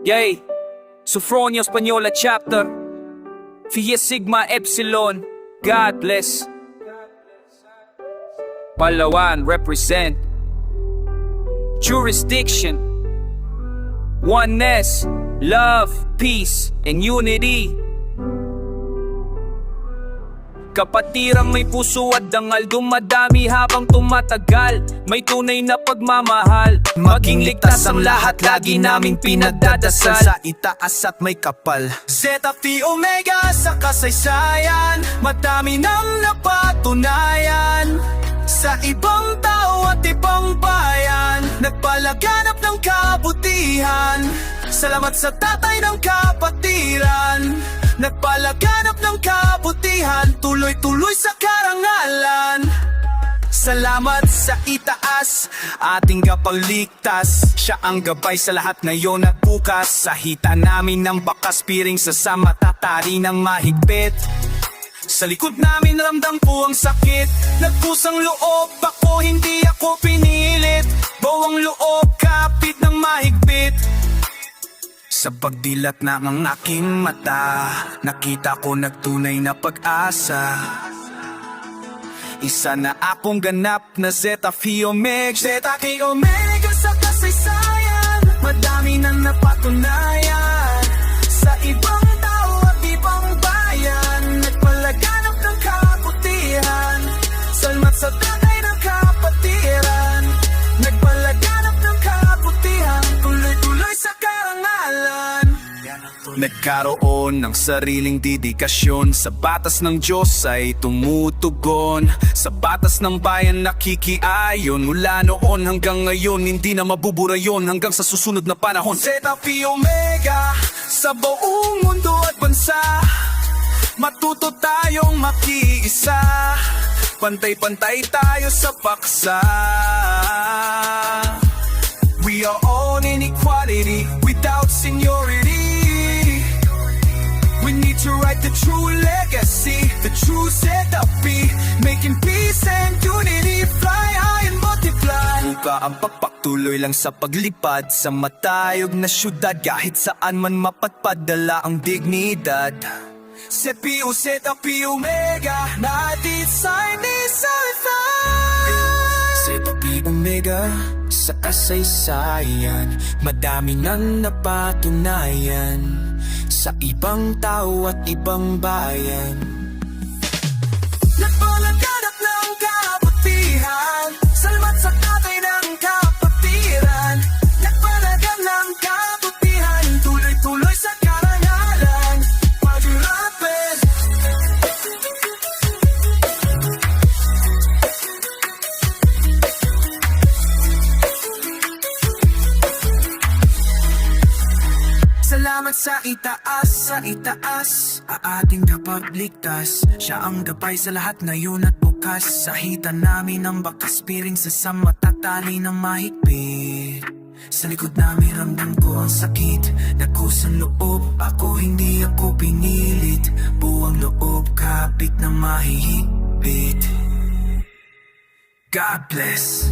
Yay! Sophronia Española Chapter Phi Sigma Epsilon. God bless. Palawan represent. Jurisdiction. Oneness, love, peace, and unity. Kapatirang may puso at dangal, dumadami habang tumatagal. May tunay na pagmamahal, maging ligtas ang lahat, lagi naming pinagdadasal. Sa itaas at may kapal, Zeta Phi Omega sa kasaysayan, madami nang napatunayan. Sa ibang tao at ibang bayan, nagpalaganap ng kabutihan. Salamat sa tatay ng kapatiran, nagpalaganap ng kabutihan, tuloy-tuloy sa karangalan. Salamat sa itaas, ating kapagligtas. Siya ang gabay sa lahat ngayon at bukas. Sa hita namin ng bakas, piring sa matatari ng mahigpit. Sa likod namin ramdam po ang sakit, nagpusang loob ako, hindi ako pinilit. Bawang loob, kapit ng mahigpit. Sa pagdilat na ng aking mata, nakita ko nagtunay na pag-asa. Isa na akong ganap na Zeta Phi Omega. Zeta Phi Omega sa kasaysayan, madami nang napatunayan. Sa ibang tao at ibang bayan, nagpalaganap ng kabutihan. Salamat sa tatay ng kapatiran, nagpalaganap ng kabutihan, tuloy-tuloy sa karangalan. Nagkaroon ng sariling dedikasyon, sa batas ng Diyos ay tumutugon. Sa batas ng bayan nakikiayon, mula noon hanggang ngayon, hindi na mabubura yun hanggang sa susunod na panahon. Zeta Phi Omega sa buong mundo at bansa, matuto tayong makiisa, pantay-pantay tayo sa paksa. We are all in equality, without seniority. We need to write the true legacy, the true Zeta Phi, making peace and unity, fly high and multiply. Buka ang pagpaktuloy lang sa paglipad sa matayog na syudad, kahit saan man mapatpadala ang dignidad. CPU Zeta Phi Omega, natin sa Zeta Phi Omega sa kasaysayan, madami nang napatunayan. Sa ibang tao at ibang bayan, nagpalaganap ng kabutihan. Salamat sa tatay ng kapatiran, nagpalaganap ng kabutihan, tuloy-tuloy sa karangalan. Pag-rapid salamat sa itaas, ating kapagligtas. Siya ang gabay sa lahat ngayon at bukas. Sa hita namin ang bakas, piring sa matatali ng mahigpit. Sa likod namin ramdam ko ang sakit, nagkusang loob ako, hindi ako pinilit. Buwang loob, kapit na mahihigpit. God bless.